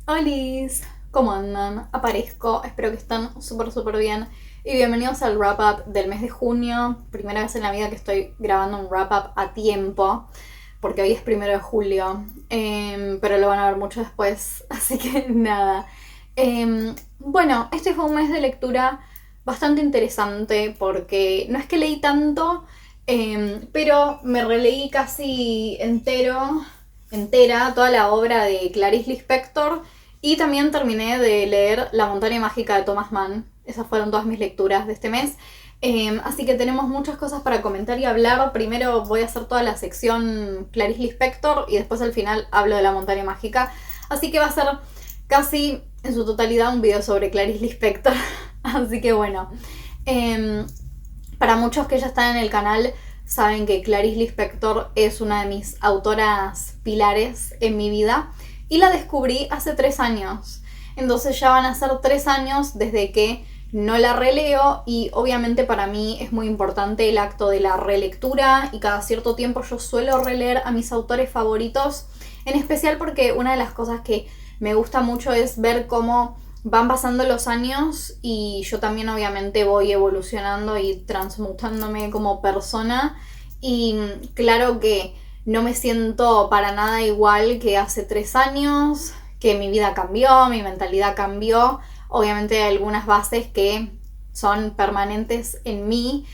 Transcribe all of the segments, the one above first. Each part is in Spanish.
Olis, ¿cómo andan? Aparezco, espero que estén súper bien. Y bienvenidos al wrap up del mes de junio. Primera vez en la vida que estoy grabando un wrap up a tiempo, porque hoy es 1 de julio, pero lo van a ver mucho después, así que nada. Bueno, este fue un mes de lectura bastante interesante porque no es que leí tanto, pero me releí casi entera toda la obra de Clarice Lispector y también terminé de leer La montaña mágica de Thomas Mann. Esas fueron todas mis lecturas de este mes. Así que tenemos muchas cosas para comentar y hablar. Primero voy a hacer toda la sección Clarice Lispector y después al final hablo de La montaña mágica. Así que va a ser casi en su totalidad un video sobre Clarice Lispector. Así que bueno, para muchos que ya están en el canal saben que Clarice Lispector es una de mis autoras pilares en mi vida y la descubrí hace 3 años. Entonces ya van a ser 3 años desde que no la releo y obviamente para mí es muy importante el acto de la relectura y cada cierto tiempo yo suelo releer a mis autores favoritos, en especial porque una de las cosas que me gusta mucho es ver cómo van pasando los años y yo también obviamente voy evolucionando y transmutándome como persona y claro que no me siento para nada igual que hace 3 años, que mi vida cambió, mi mentalidad cambió, obviamente hay algunas bases que son permanentes en mí,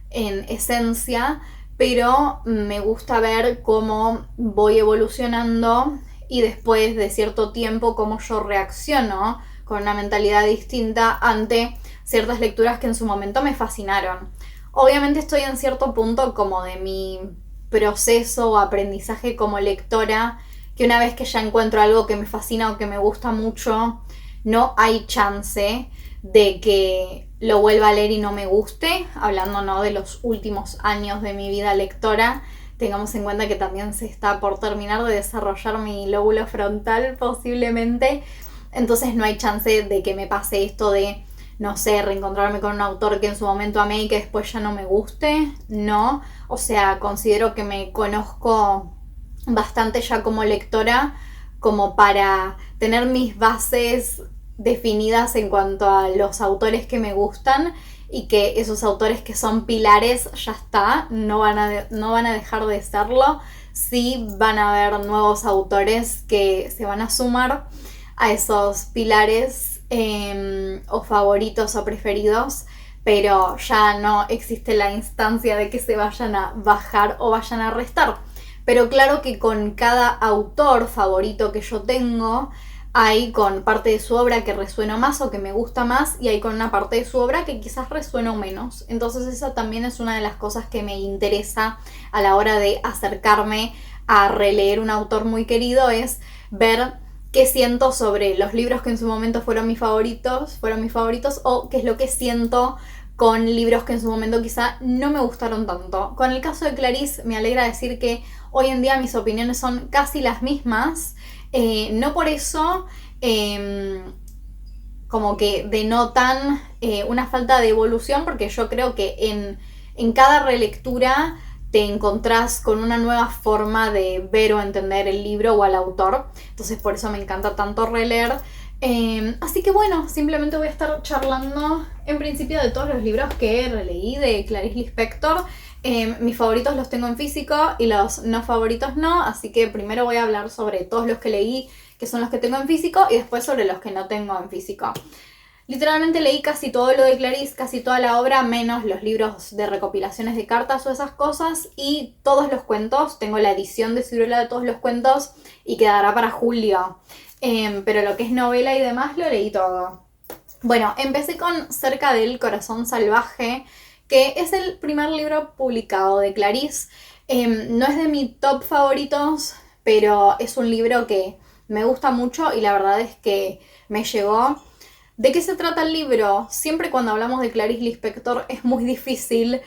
en esencia, pero me gusta ver cómo voy evolucionando y después de cierto tiempo cómo yo reacciono con una mentalidad distinta ante ciertas lecturas que en su momento me fascinaron. Obviamente estoy en cierto punto como de mi proceso o aprendizaje como lectora, que una vez que ya encuentro algo que me fascina o que me gusta mucho, no hay chance de que lo vuelva a leer y no me guste, hablando no de los últimos años de mi vida lectora. Tengamos en cuenta que también se está por terminar de desarrollar mi lóbulo frontal posiblemente, entonces no hay chance de que me pase esto de, no sé, reencontrarme con un autor que en su momento amé y que después ya no me guste, no. O sea, considero que me conozco bastante ya como lectora como para tener mis bases definidas en cuanto a los autores que me gustan y que esos autores que son pilares ya está, no van a dejar de serlo. Sí van a haber nuevos autores que se van a sumar a esos pilares o favoritos o preferidos, pero ya no existe la instancia de que se vayan a bajar o vayan a restar. Pero claro que con cada autor favorito que yo tengo, hay con parte de su obra que resueno más o que me gusta más y hay con una parte de su obra que quizás resueno menos. Entonces esa también es una de las cosas que me interesa a la hora de acercarme a releer un autor muy querido, es ver qué siento sobre los libros que en su momento fueron mis favoritos o qué es lo que siento con libros que en su momento quizá no me gustaron tanto. Con el caso de Clarice me alegra decir que hoy en día mis opiniones son casi las mismas, no por eso como que denotan una falta de evolución, porque yo creo que en cada relectura te encontrás con una nueva forma de ver o entender el libro o al autor. Entonces por eso me encanta tanto releer. Así que bueno, simplemente voy a estar charlando en principio de todos los libros que releí de Clarice Lispector. Mis favoritos los tengo en físico y los no favoritos no, así que primero voy a hablar sobre todos los que leí, que son los que tengo en físico, y después sobre los que no tengo en físico. Literalmente leí casi todo lo de Clarice, casi toda la obra, menos los libros de recopilaciones de cartas o esas cosas, y todos los cuentos. Tengo la edición de Ciruela de todos los cuentos y quedará para julio. Pero lo que es novela y demás lo leí todo. Bueno, empecé con Cerca del corazón salvaje, que es el primer libro publicado de Clarice. No es de mis top favoritos, pero es un libro que me gusta mucho y la verdad es que me llegó. ¿De qué se trata el libro? Siempre cuando hablamos de Clarice Lispector es muy difícil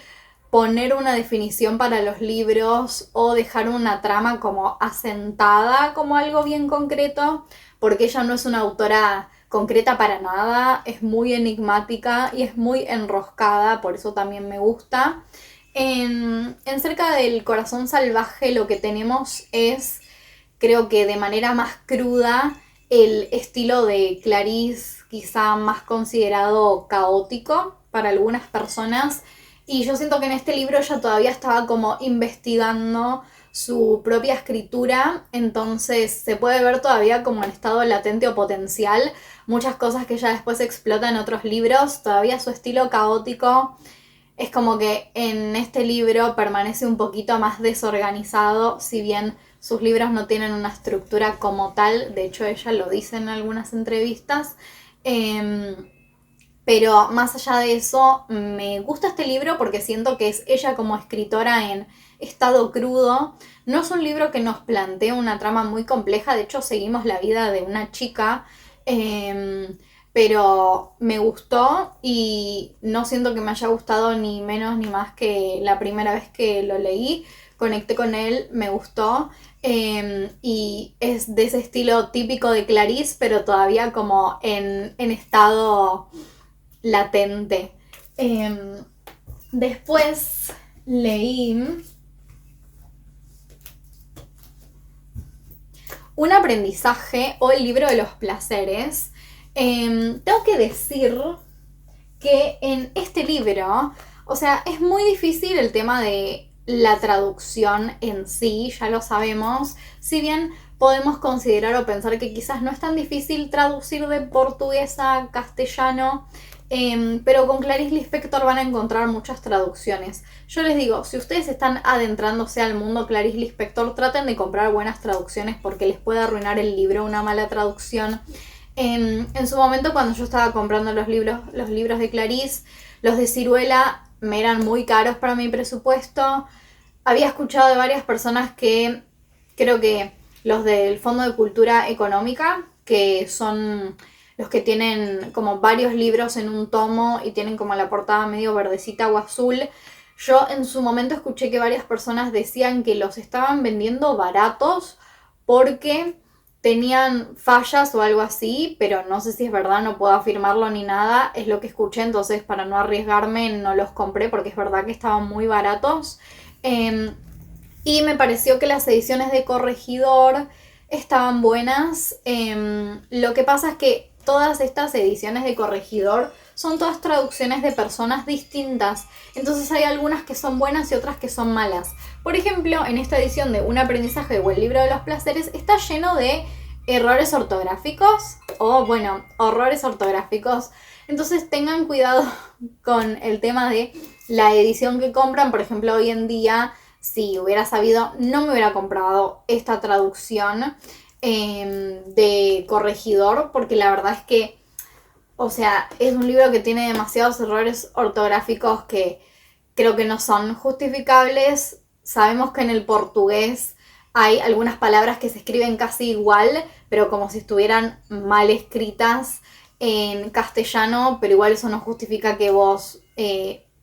poner una definición para los libros o dejar una trama como asentada como algo bien concreto, porque ella no es una autora concreta para nada, es muy enigmática y es muy enroscada, por eso también me gusta. En Cerca del corazón salvaje lo que tenemos es, creo que de manera más cruda, el estilo de Clarice quizá más considerado caótico para algunas personas. Y yo siento que en este libro ella todavía estaba como investigando su propia escritura, entonces se puede ver todavía como en estado latente o potencial muchas cosas que ella después explota en otros libros. Todavía su estilo caótico es como que en este libro permanece un poquito más desorganizado, si bien sus libros no tienen una estructura como tal, de hecho ella lo dice en algunas entrevistas. Pero más allá de eso, me gusta este libro porque siento que es ella como escritora en estado crudo. No es un libro que nos plantea una trama muy compleja, de hecho seguimos la vida de una chica, pero me gustó y no siento que me haya gustado ni menos ni más que la primera vez que lo leí. Conecté con él, me gustó. Y es de ese estilo típico de Clarice, pero todavía como en estado latente. Después leí Un aprendizaje o el libro de los placeres. Tengo que decir que en este libro, o sea, es muy difícil el tema de la traducción en sí, ya lo sabemos, si bien podemos considerar o pensar que quizás no es tan difícil traducir de portugués a castellano, pero con Clarice Lispector van a encontrar muchas traducciones. Yo les digo, si ustedes están adentrándose al mundo Clarice Lispector, traten de comprar buenas traducciones porque les puede arruinar el libro una mala traducción. En su momento, cuando yo estaba comprando los libros de Clarice, los de Siruela me eran muy caros para mi presupuesto. Había escuchado de varias personas que creo que los del Fondo de Cultura Económica, que son los que tienen como varios libros en un tomo y tienen como la portada medio verdecita o azul. Yo en su momento escuché que varias personas decían que los estaban vendiendo baratos porque tenían fallas o algo así, pero no sé si es verdad, no puedo afirmarlo ni nada, es lo que escuché, entonces para no arriesgarme no los compré porque es verdad que estaban muy baratos. Y me pareció que las ediciones de Corregidor estaban buenas. Lo que pasa es que todas estas ediciones de Corregidor son todas traducciones de personas distintas. Entonces hay algunas que son buenas y otras que son malas. Por ejemplo, en esta edición de Un aprendizaje o el libro de los placeres está lleno de errores ortográficos o, bueno, horrores ortográficos. Entonces tengan cuidado con el tema de la edición que compran. Por ejemplo, hoy en día, si hubiera sabido, no me hubiera comprado esta traducción de Corregidor, porque la verdad es que, o sea, es un libro que tiene demasiados errores ortográficos que creo que no son justificables. Sabemos que en el portugués hay algunas palabras que se escriben casi igual, pero como si estuvieran mal escritas en castellano, pero igual eso no justifica que vos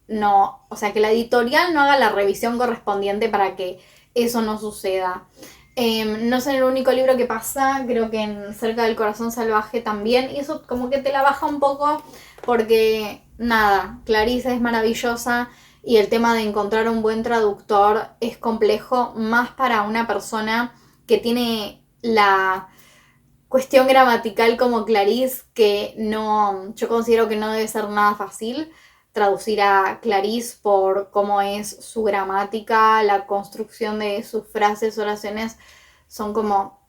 no, o sea, que la editorial no haga la revisión correspondiente para que eso no suceda. No es el único libro que pasa, creo que en Cerca del Corazón Salvaje también, y eso como que te la baja un poco porque, nada, Clarice es maravillosa y el tema de encontrar un buen traductor es complejo, más para una persona que tiene la cuestión gramatical como Clarice, que no, yo considero que no debe ser nada fácil traducir a Clarice por cómo es su gramática, la construcción de sus frases, oraciones, son como,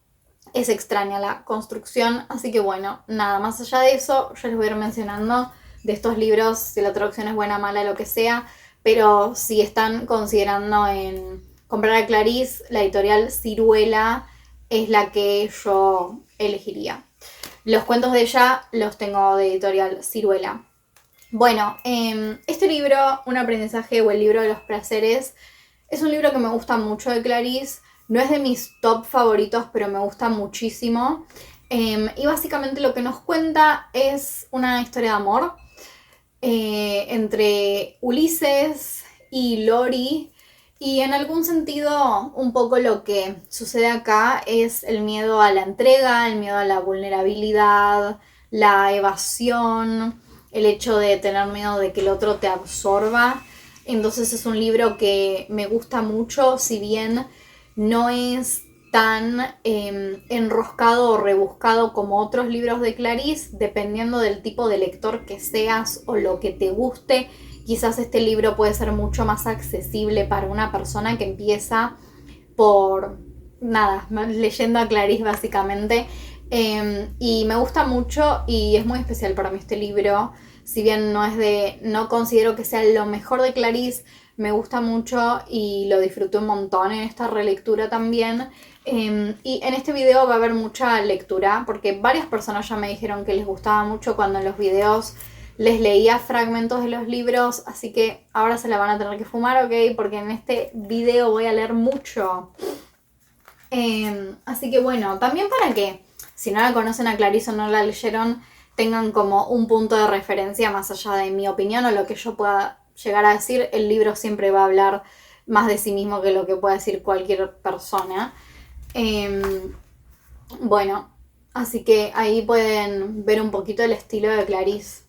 es extraña la construcción, así que bueno, nada, más allá de eso, yo les voy a ir mencionando de estos libros, si la traducción es buena, mala, lo que sea, pero si están considerando en comprar a Clarice, la editorial Siruela es la que yo elegiría. Los cuentos de ella los tengo de editorial Siruela. Bueno, este libro, Un aprendizaje o el libro de los placeres, es un libro que me gusta mucho de Clarice. No es de mis top favoritos, pero me gusta muchísimo. Y básicamente lo que nos cuenta es una historia de amor entre Ulises y Lori. Y en algún sentido, un poco lo que sucede acá es el miedo a la entrega, el miedo a la vulnerabilidad, la evasión, el hecho de tener miedo de que el otro te absorba. Entonces es un libro que me gusta mucho, si bien no es tan enroscado o rebuscado como otros libros de Clarice, dependiendo del tipo de lector que seas o lo que te guste. Quizás este libro puede ser mucho más accesible para una persona que empieza por nada, leyendo a Clarice básicamente. Y me gusta mucho y es muy especial para mí este libro. Si bien no considero que sea lo mejor de Clarice, me gusta mucho y lo disfruté un montón en esta relectura también. Y en este video va a haber mucha lectura porque varias personas ya me dijeron que les gustaba mucho cuando en los videos les leía fragmentos de los libros, así que ahora se la van a tener que fumar, ¿ok? Porque en este video voy a leer mucho. Así que bueno, también para que, si no la conocen a Clarice o no la leyeron, tengan como un punto de referencia más allá de mi opinión o lo que yo pueda llegar a decir. El libro siempre va a hablar más de sí mismo que lo que pueda decir cualquier persona. Bueno, así que ahí pueden ver un poquito el estilo de Clarice.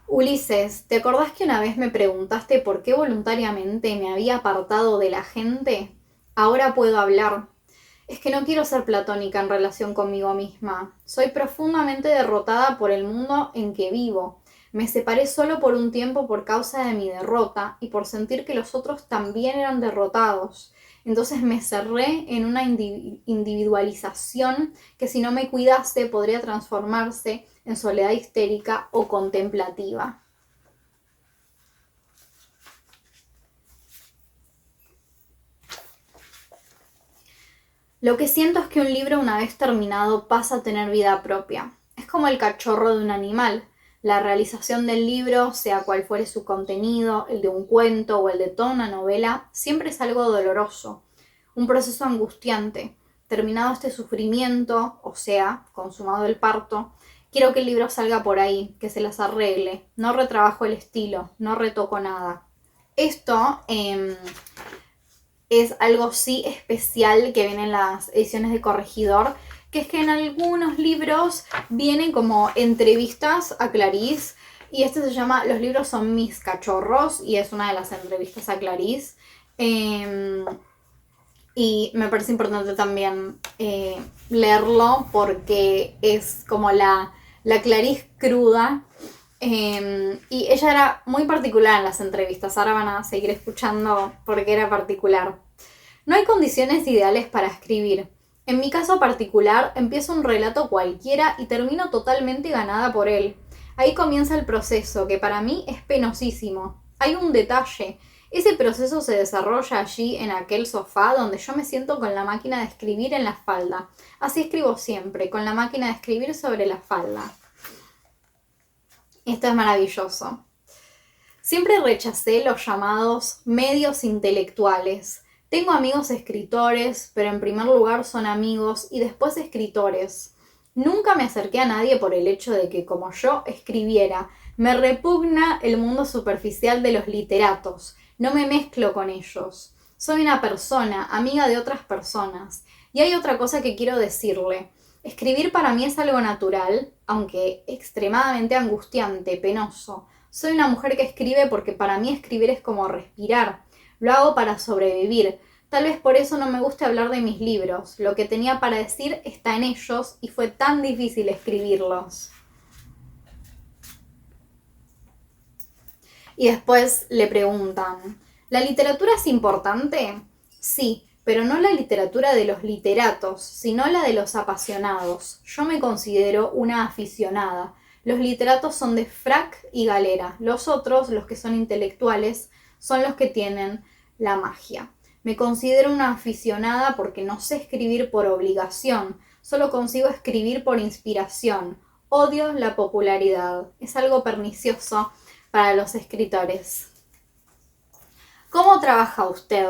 Ulises, ¿te acordás que una vez me preguntaste por qué voluntariamente me había apartado de la gente? Ahora puedo hablar. Es que no quiero ser platónica en relación conmigo misma. Soy profundamente derrotada por el mundo en que vivo. Me separé solo por un tiempo por causa de mi derrota y por sentir que los otros también eran derrotados. Entonces me cerré en una individualización que si no me cuidase podría transformarse en soledad histérica o contemplativa. Lo que siento es que un libro una vez terminado pasa a tener vida propia. Es como el cachorro de un animal. La realización del libro, sea cual fuere su contenido, el de un cuento o el de toda una novela, siempre es algo doloroso, un proceso angustiante. Terminado este sufrimiento, o sea, consumado el parto, quiero que el libro salga por ahí, que se las arregle. No retrabajo el estilo, no retoco nada. Esto es algo sí especial que viene en las ediciones de Corregidor, que es que en algunos libros vienen como entrevistas a Clarice, y este se llama Los libros son mis cachorros, y es una de las entrevistas a Clarice. Y me parece importante también leerlo porque es como la Clarice cruda. Y ella era muy particular en las entrevistas. Ahora van a seguir escuchando porque era particular. No hay condiciones ideales para escribir. En mi caso particular, empiezo un relato cualquiera y termino totalmente ganada por él. Ahí comienza el proceso, que para mí es penosísimo. Hay un detalle. Ese proceso se desarrolla allí, en aquel sofá, donde yo me siento con la máquina de escribir en la falda. Así escribo siempre, con la máquina de escribir sobre la falda. Esto es maravilloso. Siempre rechacé los llamados medios intelectuales. Tengo amigos escritores, pero en primer lugar son amigos y después escritores. Nunca me acerqué a nadie por el hecho de que, como yo escribiera, me repugna el mundo superficial de los literatos. No me mezclo con ellos. Soy una persona, amiga de otras personas. Y hay otra cosa que quiero decirle. Escribir para mí es algo natural, aunque extremadamente angustiante, penoso. Soy una mujer que escribe porque para mí escribir es como respirar. Lo hago para sobrevivir. Tal vez por eso no me gusta hablar de mis libros. Lo que tenía para decir está en ellos y fue tan difícil escribirlos. Y después le preguntan, ¿la literatura es importante? Sí, pero no la literatura de los literatos, sino la de los apasionados. Yo me considero una aficionada. Los literatos son de frac y galera. Los otros, los que son intelectuales, son los que tienen la magia. Me considero una aficionada porque no sé escribir por obligación, solo consigo escribir por inspiración. Odio la popularidad. Es algo pernicioso para los escritores. ¿Cómo trabaja usted?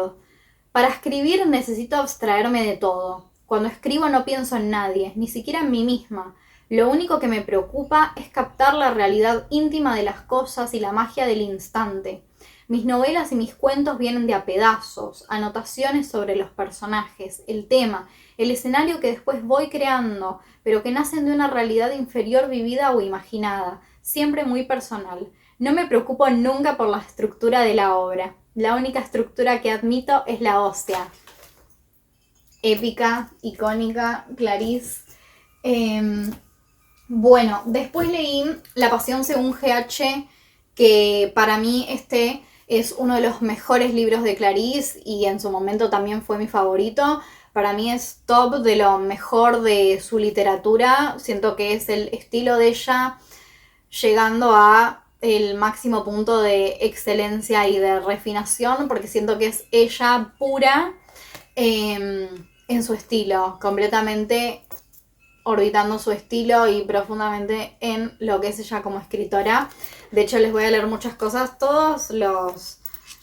Para escribir necesito abstraerme de todo. Cuando escribo no pienso en nadie, ni siquiera en mí misma. Lo único que me preocupa es captar la realidad íntima de las cosas y la magia del instante. Mis novelas y mis cuentos vienen de a pedazos, anotaciones sobre los personajes, el tema, el escenario que después voy creando, pero que nacen de una realidad inferior vivida o imaginada, siempre muy personal. No me preocupo nunca por la estructura de la obra. La única estructura que admito es la ósea. épica, icónica, Clarice. Bueno, después leí La Pasión según GH, que para mí este es uno de los mejores libros de Clarice y en su momento también fue mi favorito. Para mí es top de lo mejor de su literatura. Siento que es el estilo de ella llegando a el máximo punto de excelencia y de refinación, porque siento que es ella pura en su estilo, completamente orbitando su estilo y profundamente en lo que es ella como escritora. De hecho, les voy a leer muchas cosas. Todos los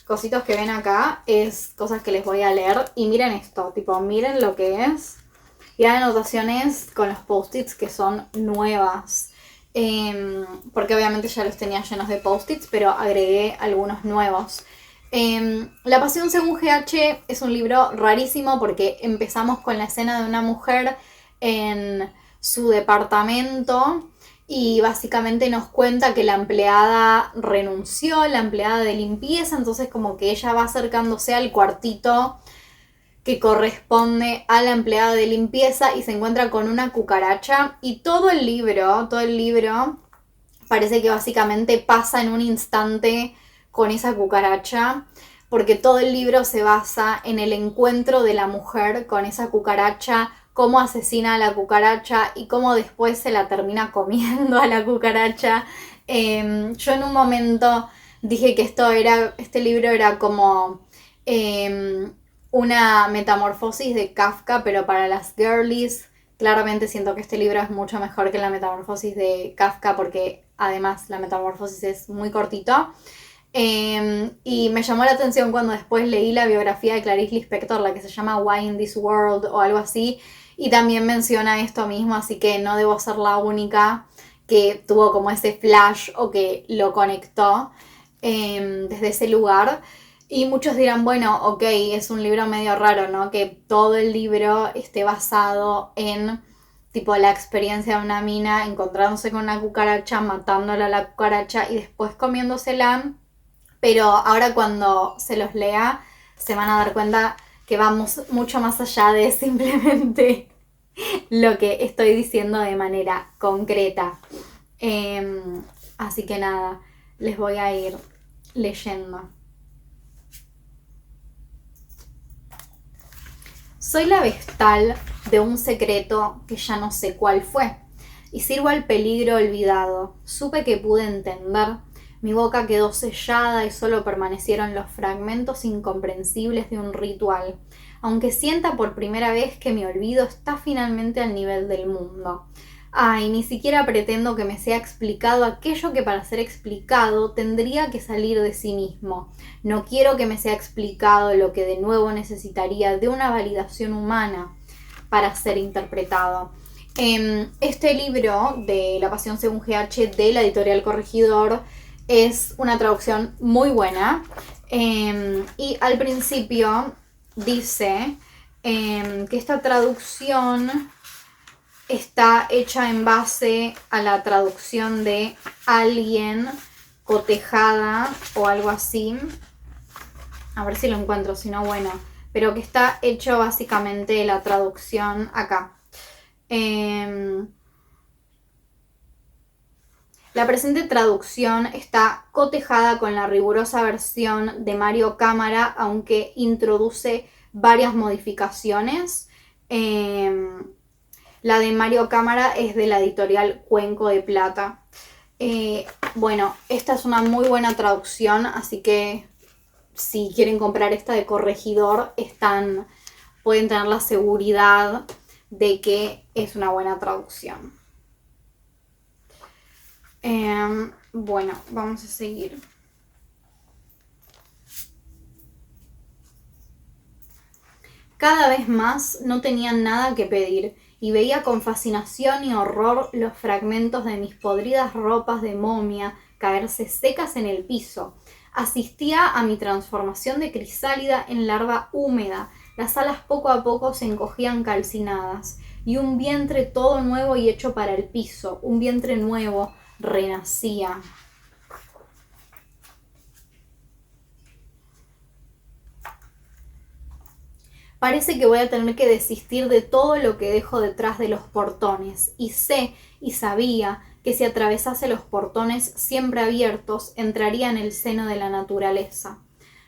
cositos que ven acá es cosas que les voy a leer. Y miren esto, tipo, miren lo que es. Y hay anotaciones con los post-its que son nuevas. Porque obviamente ya los tenía llenos de post-its, pero agregué algunos nuevos. La Pasión según GH es un libro rarísimo porque empezamos con la escena de una mujer en su departamento y básicamente nos cuenta que la empleada renunció, la empleada de limpieza, entonces como que ella va acercándose al cuartito que corresponde a la empleada de limpieza y se encuentra con una cucaracha y todo el libro parece que básicamente pasa en un instante con esa cucaracha, porque todo el libro se basa en el encuentro de la mujer con esa cucaracha, cómo asesina a la cucaracha y cómo después se la termina comiendo a la cucaracha. Yo en un momento dije que este libro era como una metamorfosis de Kafka, pero para las girlies. Claramente siento que este libro es mucho mejor que la metamorfosis de Kafka porque además la metamorfosis es muy cortito. Y me llamó la atención cuando después leí la biografía de Clarice Lispector, la que se llama Why in This World o algo así, y también menciona esto mismo, así que no debo ser la única que tuvo como ese flash o que lo conectó desde ese lugar. Y muchos dirán, bueno, ok, es un libro medio raro, ¿no? Que todo el libro esté basado en tipo la experiencia de una mina encontrándose con una cucaracha, matándola a la cucaracha y después comiéndosela. Pero ahora cuando se los lea se van a dar cuenta que vamos mucho más allá de simplemente lo que estoy diciendo de manera concreta. Así que nada, les voy a ir leyendo. Soy la vestal de un secreto que ya no sé cuál fue, y sirvo al peligro olvidado. Supe que pude entender. Mi boca quedó sellada y solo permanecieron los fragmentos incomprensibles de un ritual, aunque sienta por primera vez que mi olvido está finalmente al nivel del mundo. Ay, ni siquiera pretendo que me sea explicado aquello que para ser explicado tendría que salir de sí mismo. No quiero que me sea explicado lo que de nuevo necesitaría de una validación humana para ser interpretado. Este libro de La Pasión según GH de la editorial Corregidor es una traducción muy buena y al principio dice que esta traducción está hecha en base a la traducción de alguien cotejada o algo así. A ver si lo encuentro, si no, bueno. Pero que está hecho básicamente la traducción acá. La presente traducción está cotejada con la rigurosa versión de Mario Cámara, aunque introduce varias modificaciones. La de Mario Cámara es de la editorial Cuenco de Plata. Bueno, esta es una muy buena traducción, así que si quieren comprar esta de Corregidor, pueden tener la seguridad de que es una buena traducción. Bueno, vamos a seguir. Cada vez más no tenían nada que pedir y veía con fascinación y horror los fragmentos de mis podridas ropas de momia caerse secas en el piso. Asistía a mi transformación de crisálida en larva húmeda. Las alas poco a poco se encogían calcinadas y un vientre todo nuevo y hecho para el piso, un vientre nuevo, renacía. Parece que voy a tener que desistir de todo lo que dejo detrás de los portones, y sé y sabía que si atravesase los portones siempre abiertos, entraría en el seno de la naturaleza.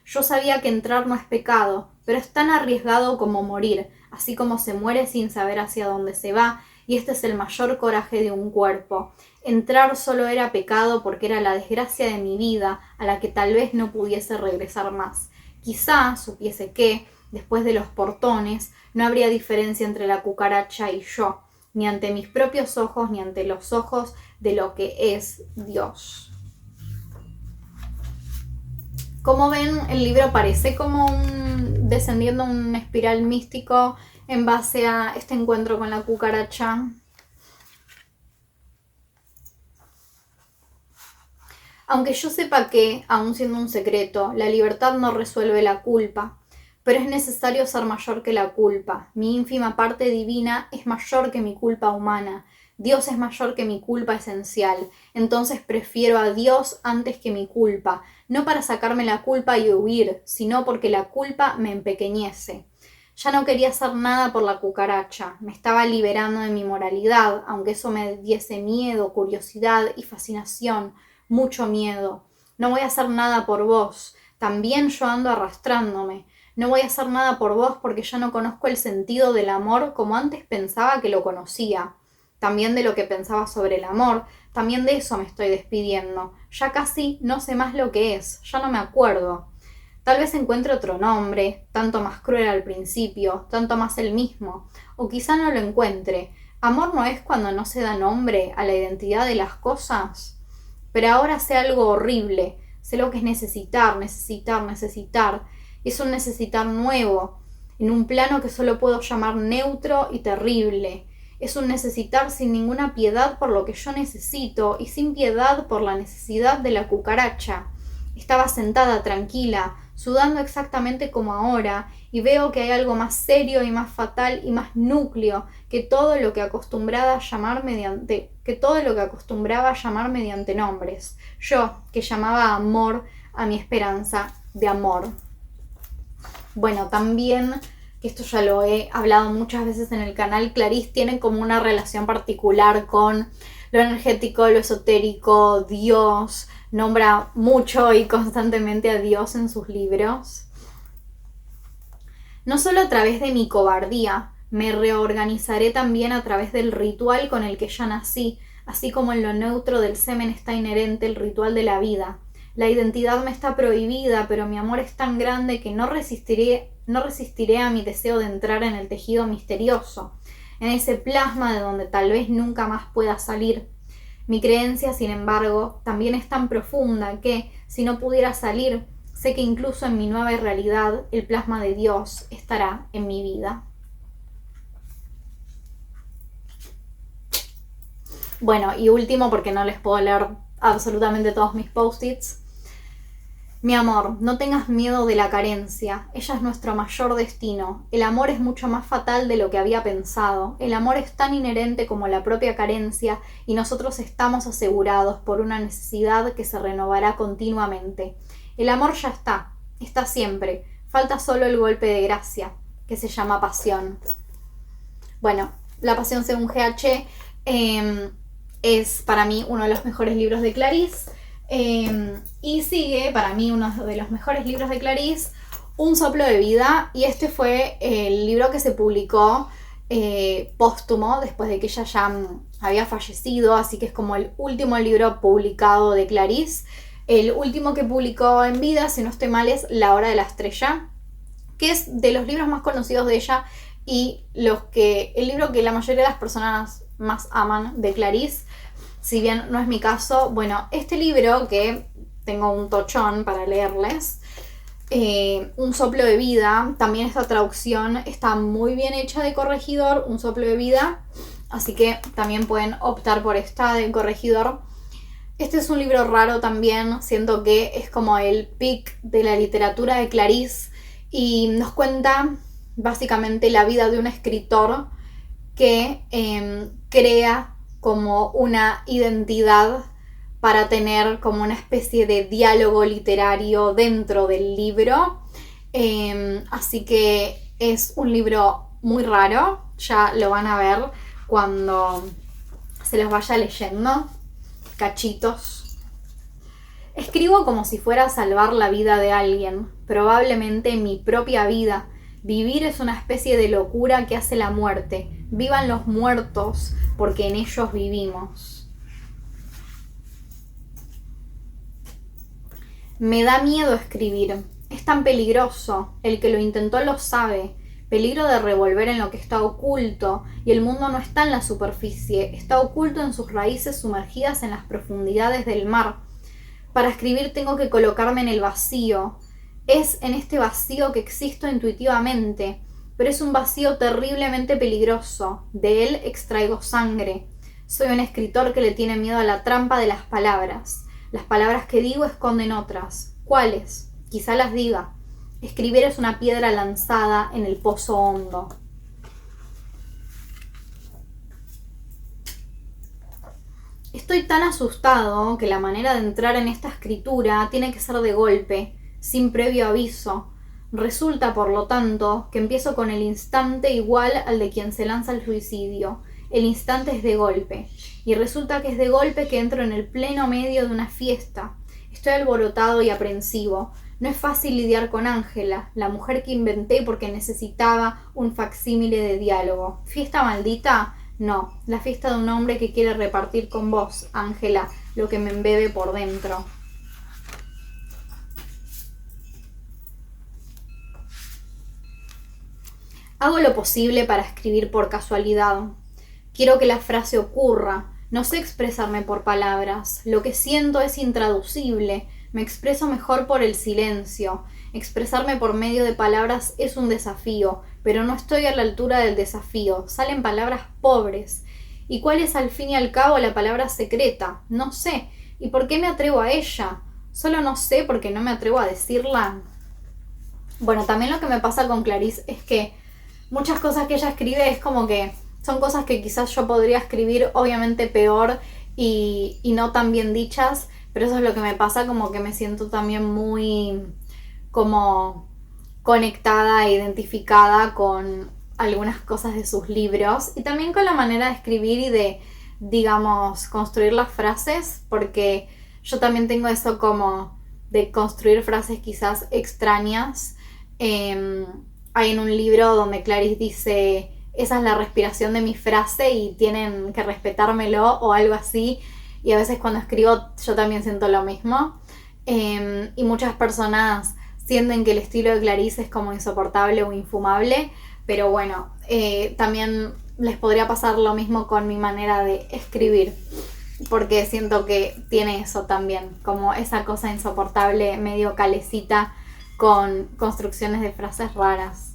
Yo sabía que entrar no es pecado, pero es tan arriesgado como morir, así como se muere sin saber hacia dónde se va, y este es el mayor coraje de un cuerpo. Entrar solo era pecado porque era la desgracia de mi vida, a la que tal vez no pudiese regresar más. Quizá supiese que, después de los portones, no habría diferencia entre la cucaracha y yo, ni ante mis propios ojos, ni ante los ojos de lo que es Dios. Como ven, el libro parece como descendiendo un espiral místico en base a este encuentro con la cucaracha. Aunque yo sepa que, aun siendo un secreto, la libertad no resuelve la culpa, pero es necesario ser mayor que la culpa. Mi ínfima parte divina es mayor que mi culpa humana. Dios es mayor que mi culpa esencial. Entonces prefiero a Dios antes que mi culpa, no para sacarme la culpa y huir, sino porque la culpa me empequeñece. Ya no quería hacer nada por la cucaracha. Me estaba liberando de mi moralidad, aunque eso me diese miedo, curiosidad y fascinación. Mucho miedo. No voy a hacer nada por vos. También yo ando arrastrándome. No voy a hacer nada por vos porque ya no conozco el sentido del amor como antes pensaba que lo conocía. También de lo que pensaba sobre el amor. También de eso me estoy despidiendo. Ya casi no sé más lo que es. Ya no me acuerdo. Tal vez encuentre otro nombre, tanto más cruel al principio, tanto más el mismo. O quizá no lo encuentre. ¿Amor no es cuando no se da nombre a la identidad de las cosas? Pero ahora sé algo horrible. Sé lo que es necesitar. Es un necesitar nuevo, en un plano que solo puedo llamar neutro y terrible. Es un necesitar sin ninguna piedad por lo que yo necesito y sin piedad por la necesidad de la cucaracha. Estaba sentada tranquila, sudando exactamente como ahora, y veo que hay algo más serio y más fatal y más núcleo que todo lo que acostumbraba a llamar mediante nombres. Yo, que llamaba amor a mi esperanza de amor. Bueno, también, que esto ya lo he hablado muchas veces en el canal, Clarice tiene como una relación particular con lo energético, lo esotérico, Dios. Nombra mucho y constantemente a Dios en sus libros. No solo a través de mi cobardía, me reorganizaré también a través del ritual con el que ya nací, así como en lo neutro del semen está inherente el ritual de la vida. La identidad me está prohibida, pero mi amor es tan grande que no resistiré a mi deseo de entrar en el tejido misterioso, en ese plasma de donde tal vez nunca más pueda salir. Mi creencia, sin embargo, también es tan profunda que, si no pudiera salir, sé que incluso en mi nueva realidad, el plasma de Dios estará en mi vida. Bueno, y último, porque no les puedo leer absolutamente todos mis post-its. Mi amor, no tengas miedo de la carencia. Ella es nuestro mayor destino. El amor es mucho más fatal de lo que había pensado. El amor es tan inherente como la propia carencia y nosotros estamos asegurados por una necesidad que se renovará continuamente. El amor ya está siempre. Falta solo el golpe de gracia, que se llama pasión. Bueno, La pasión según GH es para mí uno de los mejores libros de Clarice. Y sigue para mí uno de los mejores libros de Clarice, Un soplo de vida, y este fue el libro que se publicó póstumo después de que ella ya había fallecido, así que es como el último libro publicado de Clarice. El último que publicó en vida, si no estoy mal, es La hora de la estrella, que es de los libros más conocidos de ella y el libro que la mayoría de las personas más aman de Clarice. Si bien no es mi caso, bueno, este libro, que tengo un tochón para leerles, Un soplo de vida, también esta traducción está muy bien hecha de Corregidor, Un soplo de vida, así que también pueden optar por esta de Corregidor. Este es un libro raro también, siento que es como el pic de la literatura de Clarice y nos cuenta básicamente la vida de un escritor que crea como una identidad para tener como una especie de diálogo literario dentro del libro. Así que Es un libro muy raro, ya lo van a ver cuando se los vaya leyendo, cachitos. Escribo como si fuera a salvar la vida de alguien, probablemente mi propia vida. Vivir es una especie de locura que hace la muerte. Vivan los muertos, porque en ellos vivimos. Me da miedo escribir. Es tan peligroso. El que lo intentó lo sabe. Peligro de revolver en lo que está oculto, y el mundo no está en la superficie, está oculto en sus raíces sumergidas en las profundidades del mar. Para escribir tengo que colocarme en el vacío. Es en este vacío que existo intuitivamente, pero es un vacío terriblemente peligroso. De él extraigo sangre. Soy un escritor que le tiene miedo a la trampa de las palabras. Las palabras que digo esconden otras. ¿Cuáles? Quizá las diga. Escribir es una piedra lanzada en el pozo hondo. Estoy tan asustado que la manera de entrar en esta escritura tiene que ser de golpe, sin previo aviso. Resulta, por lo tanto, que empiezo con el instante igual al de quien se lanza al suicidio. El instante es de golpe. Y resulta que es de golpe que entro en el pleno medio de una fiesta. Estoy alborotado y aprensivo. No es fácil lidiar con Ángela, la mujer que inventé porque necesitaba un facsímile de diálogo. ¿Fiesta maldita? No, la fiesta de un hombre que quiere repartir con vos, Ángela, lo que me embebe por dentro. Hago lo posible para escribir por casualidad. Quiero que la frase ocurra. No sé expresarme por palabras. Lo que siento es intraducible. Me expreso mejor por el silencio. Expresarme por medio de palabras es un desafío, pero no estoy a la altura del desafío. Salen palabras pobres. ¿Y cuál es al fin y al cabo la palabra secreta? No sé. ¿Y por qué me atrevo a ella? Solo no sé porque no me atrevo a decirla. Bueno, también lo que me pasa con Clarice es que muchas cosas que ella escribe es como que son cosas que quizás yo podría escribir obviamente peor y no tan bien dichas, pero eso es lo que me pasa, como que me siento también muy como conectada e identificada con algunas cosas de sus libros y también con la manera de escribir y de, digamos, construir las frases, porque yo también tengo eso como de construir frases quizás extrañas. Hay en un libro donde Clarice dice: esa es la respiración de mi frase y tienen que respetármelo o algo así, y a veces cuando escribo yo también siento lo mismo, y muchas personas sienten que el estilo de Clarice es como insoportable o infumable, pero bueno, también les podría pasar lo mismo con mi manera de escribir, porque siento que tiene eso también, como esa cosa insoportable, medio calecita, con construcciones de frases raras.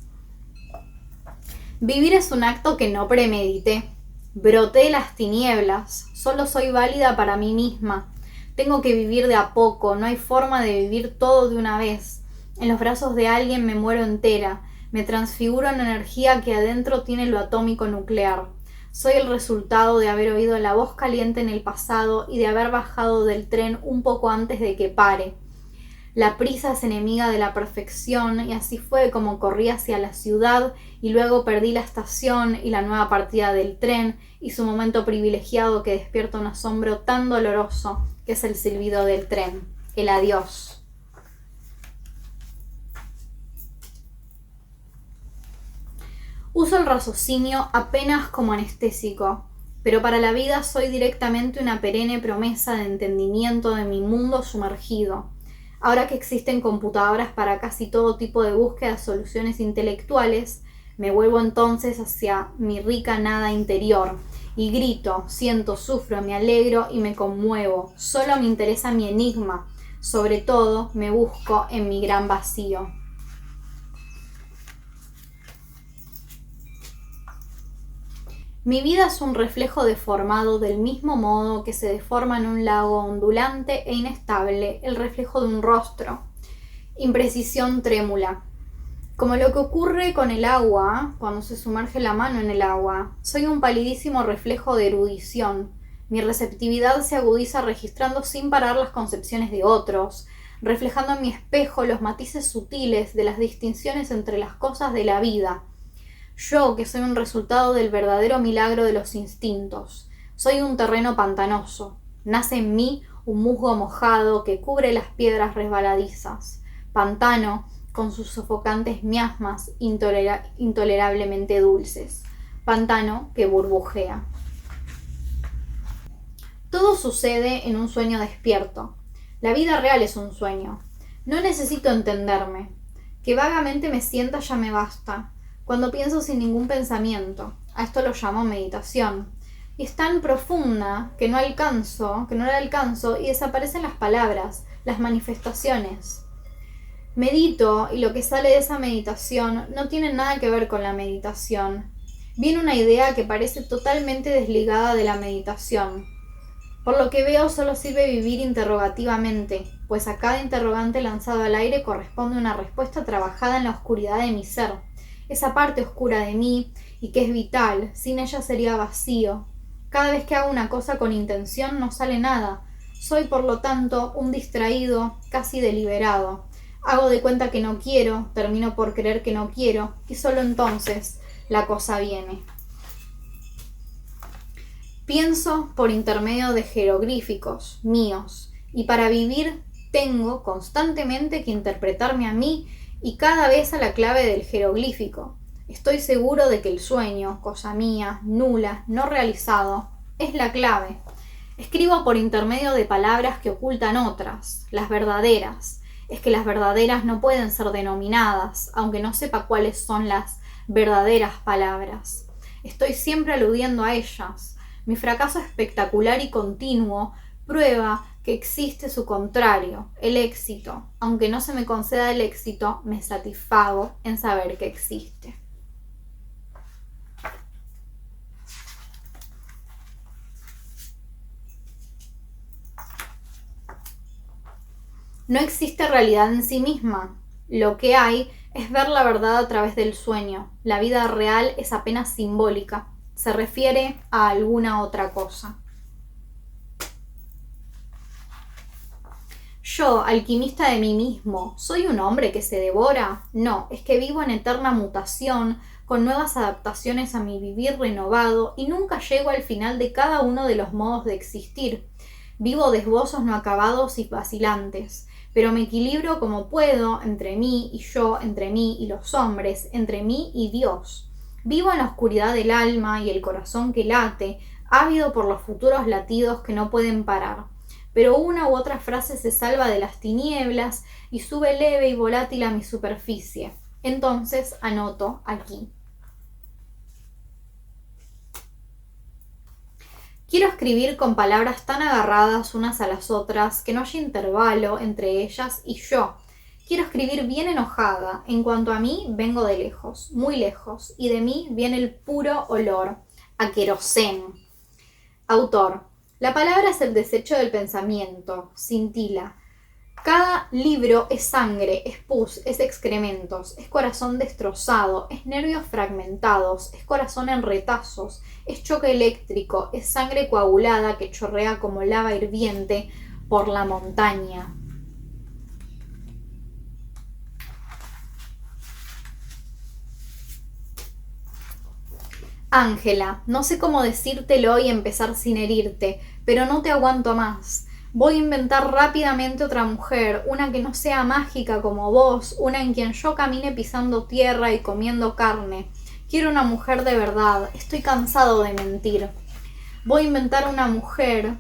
Vivir es un acto que no premedité. Broté las tinieblas. Solo soy válida para mí misma. Tengo que vivir de a poco. No hay forma de vivir todo de una vez. En los brazos de alguien me muero entera. Me transfiguro en energía que adentro tiene lo atómico nuclear. Soy el resultado de haber oído la voz caliente en el pasado y de haber bajado del tren un poco antes de que pare. La prisa es enemiga de la perfección, y así fue como corrí hacia la ciudad y luego perdí la estación y la nueva partida del tren y su momento privilegiado que despierta un asombro tan doloroso que es el silbido del tren, el adiós. Uso el raciocinio apenas como anestésico, pero para la vida soy directamente una perenne promesa de entendimiento de mi mundo sumergido. Ahora que existen computadoras para casi todo tipo de búsqueda de soluciones intelectuales, me vuelvo entonces hacia mi rica nada interior y grito, siento, sufro, me alegro y me conmuevo. Solo me interesa mi enigma. Sobre todo, me busco en mi gran vacío. Mi vida es un reflejo deformado del mismo modo que se deforma en un lago ondulante e inestable el reflejo de un rostro. Imprecisión trémula. Como lo que ocurre con el agua, cuando se sumerge la mano en el agua. Soy un palidísimo reflejo de erudición. Mi receptividad se agudiza registrando sin parar las concepciones de otros, reflejando en mi espejo los matices sutiles de las distinciones entre las cosas de la vida. Yo, que soy un resultado del verdadero milagro de los instintos, soy un terreno pantanoso. Nace en mí un musgo mojado que cubre las piedras resbaladizas. Pantano, con sus sofocantes miasmas intolerablemente dulces. Pantano que burbujea. Todo sucede en un sueño despierto. La vida real es un sueño. No necesito entenderme. Que vagamente me sienta ya me basta. Cuando pienso sin ningún pensamiento. A esto lo llamo meditación. Y es tan profunda que no la alcanzo y desaparecen las palabras, las manifestaciones. Medito y lo que sale de esa meditación no tiene nada que ver con la meditación. Viene una idea que parece totalmente desligada de la meditación. Por lo que veo solo sirve vivir interrogativamente, pues a cada interrogante lanzado al aire corresponde una respuesta trabajada en la oscuridad de mi ser. Esa parte oscura de mí y que es vital, sin ella sería vacío. Cada vez que hago una cosa con intención no sale nada. Soy por lo tanto un distraído, casi deliberado. Hago de cuenta que no quiero, termino por creer que no quiero, y solo entonces la cosa viene. Pienso por intermedio de jeroglíficos míos, y para vivir tengo constantemente que interpretarme a mí y cada vez a la clave del jeroglífico. Estoy seguro de que el sueño, cosa mía, nula, no realizado, es la clave. Escribo por intermedio de palabras que ocultan otras, las verdaderas. Es que las verdaderas no pueden ser denominadas, aunque no sepa cuáles son las verdaderas palabras. Estoy siempre aludiendo a ellas. Mi fracaso espectacular y continuo prueba que existe su contrario, el éxito. Aunque no se me conceda el éxito, me satisfago en saber que existe. No existe realidad en sí misma. Lo que hay es ver la verdad a través del sueño. La vida real es apenas simbólica. Se refiere a alguna otra cosa. Yo, alquimista de mí mismo, ¿soy un hombre que se devora? No, es que vivo en eterna mutación, con nuevas adaptaciones a mi vivir renovado y nunca llego al final de cada uno de los modos de existir. Vivo de esbozos no acabados y vacilantes, pero me equilibro como puedo entre mí y yo, entre mí y los hombres, entre mí y Dios. Vivo en la oscuridad del alma y el corazón que late, ávido por los futuros latidos que no pueden parar. Pero una u otra frase se salva de las tinieblas y sube leve y volátil a mi superficie. Entonces anoto aquí. Quiero escribir con palabras tan agarradas unas a las otras que no haya intervalo entre ellas y yo. Quiero escribir bien enojada. En cuanto a mí, vengo de lejos, muy lejos, y de mí viene el puro olor a querosén. Autor. La palabra es el desecho del pensamiento, cintila. Cada libro es sangre, es pus, es excrementos, es corazón destrozado, es nervios fragmentados, es corazón en retazos, es choque eléctrico, es sangre coagulada que chorrea como lava hirviente por la montaña. Ángela, no sé cómo decírtelo y empezar sin herirte, pero no te aguanto más. Voy a inventar rápidamente otra mujer, una que no sea mágica como vos, una en quien yo camine pisando tierra y comiendo carne. Quiero una mujer de verdad, estoy cansado de mentir. Voy a inventar una mujer,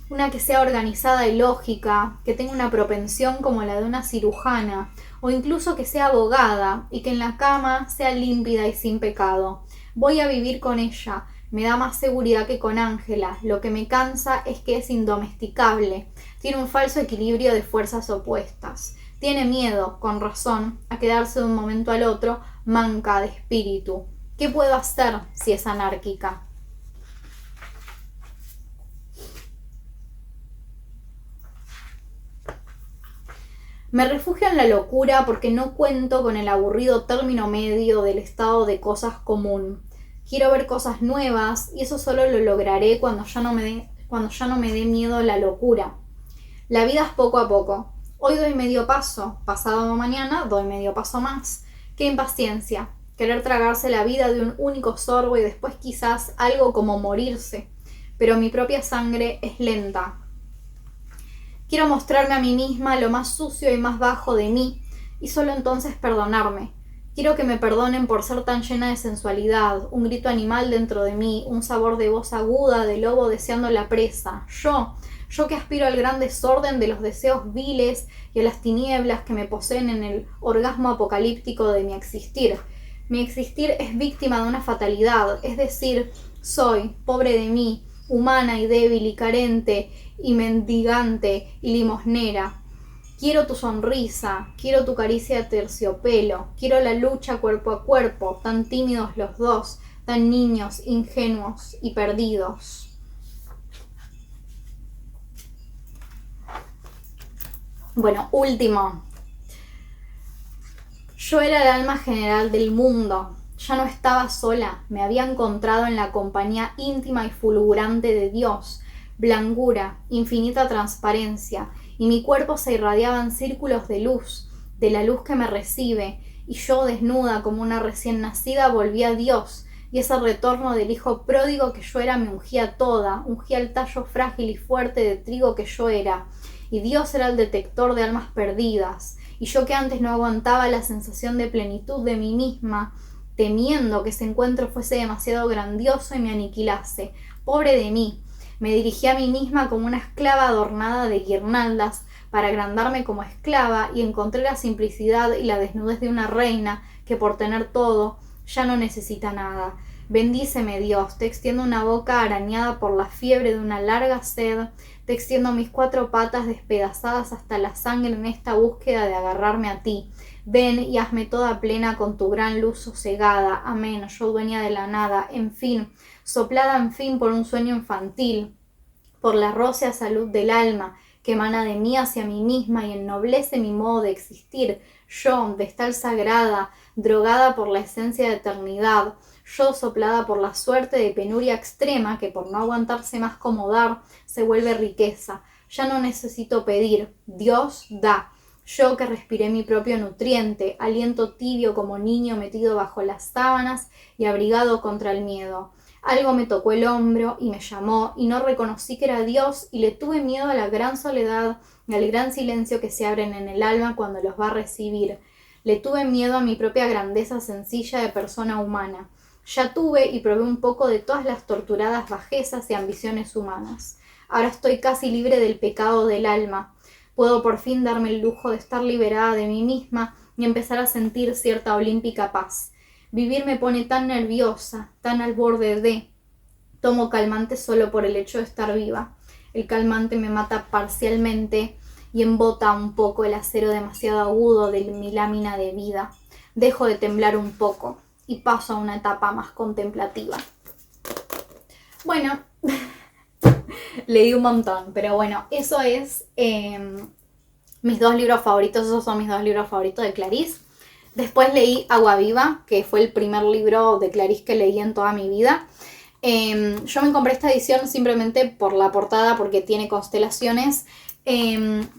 una que sea organizada y lógica, que tenga una propensión como la de una cirujana, o incluso que sea abogada y que en la cama sea límpida y sin pecado. Voy a vivir con ella. Me da más seguridad que con Ángela. Lo que me cansa es que es indomesticable. Tiene un falso equilibrio de fuerzas opuestas. Tiene miedo, con razón, a quedarse de un momento al otro manca de espíritu. ¿Qué puedo hacer si es anárquica? Me refugio en la locura porque no cuento con el aburrido término medio del estado de cosas común. Quiero ver cosas nuevas y eso solo lo lograré cuando ya no me dé miedo la locura. La vida es poco a poco. Hoy doy medio paso, pasado mañana doy medio paso más. ¡Qué impaciencia! Querer tragarse la vida de un único sorbo y después quizás algo como morirse. Pero mi propia sangre es lenta. Quiero mostrarme a mí misma lo más sucio y más bajo de mí, y solo entonces perdonarme. Quiero que me perdonen por ser tan llena de sensualidad, un grito animal dentro de mí, un sabor de voz aguda de lobo deseando la presa. Yo que aspiro al gran desorden de los deseos viles y a las tinieblas que me poseen en el orgasmo apocalíptico de mi existir. Mi existir es víctima de una fatalidad, es decir, soy, pobre de mí, humana y débil y carente y mendigante y limosnera. Quiero tu sonrisa, quiero tu caricia de terciopelo, quiero la lucha cuerpo a cuerpo, tan tímidos los dos, tan niños, ingenuos y perdidos. Bueno, último. Yo era el alma general del mundo. Ya no estaba sola, me había encontrado en la compañía íntima y fulgurante de Dios, blancura, infinita transparencia, y mi cuerpo se irradiaba en círculos de la luz que me recibe, y yo, desnuda como una recién nacida, volví a Dios, y ese retorno del hijo pródigo que yo era me ungía toda, ungía el tallo frágil y fuerte de trigo que yo era, y Dios era el detector de almas perdidas, y yo que antes no aguantaba la sensación de plenitud de mí misma, temiendo que ese encuentro fuese demasiado grandioso y me aniquilase. Pobre de mí. Me dirigí a mí misma como una esclava adornada de guirnaldas para agrandarme como esclava y encontré la simplicidad y la desnudez de una reina que por tener todo ya no necesita nada. Bendíceme Dios, te extiendo una boca arañada por la fiebre de una larga sed, te extiendo mis 4 patas despedazadas hasta la sangre en esta búsqueda de agarrarme a ti. Ven y hazme toda plena con tu gran luz sosegada. Amén, yo dueña de la nada, en fin, soplada en fin por un sueño infantil, por la rósea salud del alma que emana de mí hacia mí misma y ennoblece mi modo de existir. Yo, vestal sagrada, drogada por la esencia de eternidad. Yo, soplada por la suerte de penuria extrema que por no aguantarse más como dar, se vuelve riqueza. Ya no necesito pedir, Dios da. Yo que respiré mi propio nutriente, aliento tibio como niño metido bajo las sábanas y abrigado contra el miedo. Algo me tocó el hombro y me llamó, y no reconocí que era Dios, y le tuve miedo a la gran soledad y al gran silencio que se abren en el alma cuando los va a recibir. Le tuve miedo a mi propia grandeza sencilla de persona humana. Ya tuve y probé un poco de todas las torturadas bajezas y ambiciones humanas. Ahora estoy casi libre del pecado del alma. Puedo por fin darme el lujo de estar liberada de mí misma y empezar a sentir cierta olímpica paz. Vivir me pone tan nerviosa, tan al borde de... Tomo calmante solo por el hecho de estar viva. El calmante me mata parcialmente y embota un poco el acero demasiado agudo de mi lámina de vida. Dejo de temblar un poco y paso a una etapa más contemplativa. Bueno, leí un montón, pero bueno, eso es mis 2 libros favoritos, esos son mis 2 libros favoritos de Clarice. Después leí Agua Viva, que fue el primer libro de Clarice que leí en toda mi vida. Yo me compré esta edición simplemente por la portada, porque tiene constelaciones,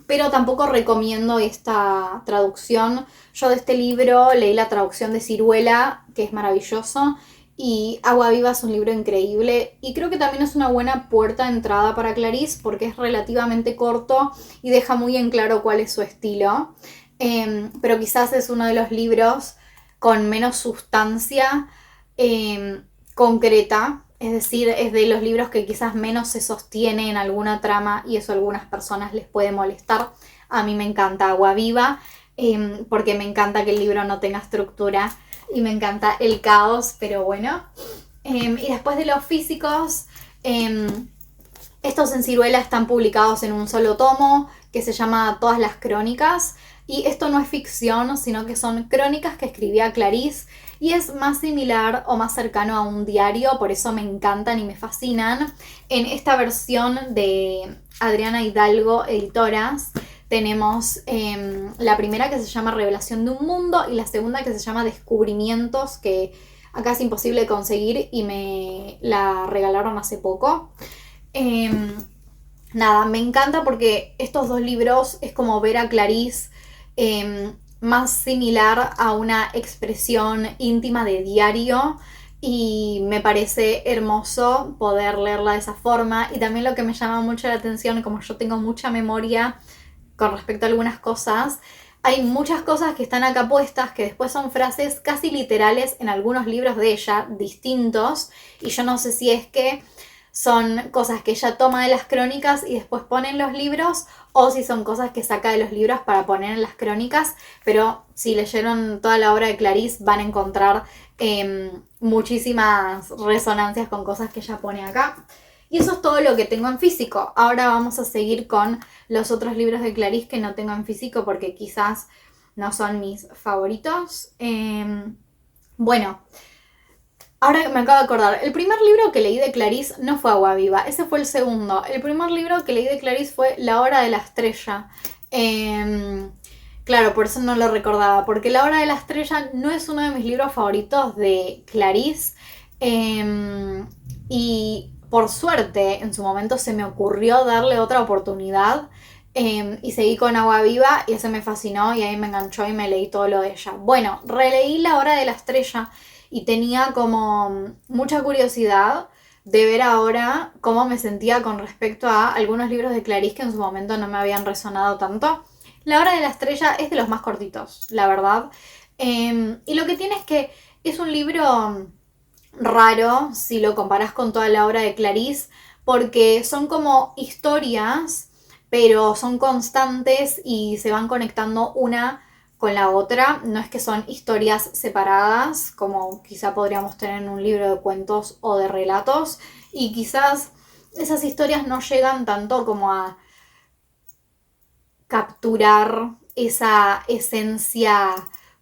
pero tampoco recomiendo esta traducción. Yo de este libro leí la traducción de Ciruela, que es maravilloso, y Agua Viva es un libro increíble, y creo que también es una buena puerta de entrada para Clarice, porque es relativamente corto y deja muy en claro cuál es su estilo. Pero quizás es uno de los libros con menos sustancia concreta, es decir, es de los libros que quizás menos se sostiene en alguna trama y eso a algunas personas les puede molestar. A mí me encanta Agua Viva, porque me encanta que el libro no tenga estructura y me encanta el caos, pero bueno. Y después de los físicos, estos en Ciruela están publicados en un solo tomo que se llama Todas las Crónicas. Y esto no es ficción, sino que son crónicas que escribía Clarice y es más similar o más cercano a un diario, por eso me encantan y me fascinan. En esta versión de Adriana Hidalgo Editoras tenemos la primera que se llama Revelación de un Mundo y la segunda que se llama Descubrimientos, que acá es imposible conseguir y me la regalaron hace poco. nada, me encanta porque estos dos libros es como ver a Clarice más similar a una expresión íntima de diario y me parece hermoso poder leerla de esa forma. Y también lo que me llama mucho la atención, como yo tengo mucha memoria con respecto a algunas cosas, hay muchas cosas que están acá puestas que después son frases casi literales en algunos libros de ella, distintos, y yo no sé si es que son cosas que ella toma de las crónicas y después pone en los libros, o si son cosas que saca de los libros para poner en las crónicas, pero si leyeron toda la obra de Clarice van a encontrar muchísimas resonancias con cosas que ella pone acá. Y eso es todo lo que tengo en físico. Ahora vamos a seguir con los otros libros de Clarice que no tengo en físico porque quizás no son mis favoritos. Bueno, ahora me acabo de acordar. El primer libro que leí de Clarice no fue Agua Viva, ese fue el segundo. El primer libro que leí de Clarice fue La Hora de la Estrella. Claro, por eso no lo recordaba, porque La Hora de la Estrella no es uno de mis libros favoritos de Clarice. Y por suerte, en su momento se me ocurrió darle otra oportunidad. Y seguí con Agua Viva y ese me fascinó y ahí me enganchó y me leí todo lo de ella. Bueno, releí La Hora de la Estrella y tenía como mucha curiosidad de ver ahora cómo me sentía con respecto a algunos libros de Clarice que en su momento no me habían resonado tanto. La Hora de la Estrella es de los más cortitos, la verdad. Y lo que tiene es que es un libro raro si lo comparas con toda la obra de Clarice, porque son como historias, pero son constantes y se van conectando una con la otra. No es que son historias separadas, como quizá podríamos tener en un libro de cuentos o de relatos, y quizás esas historias no llegan tanto como a capturar esa esencia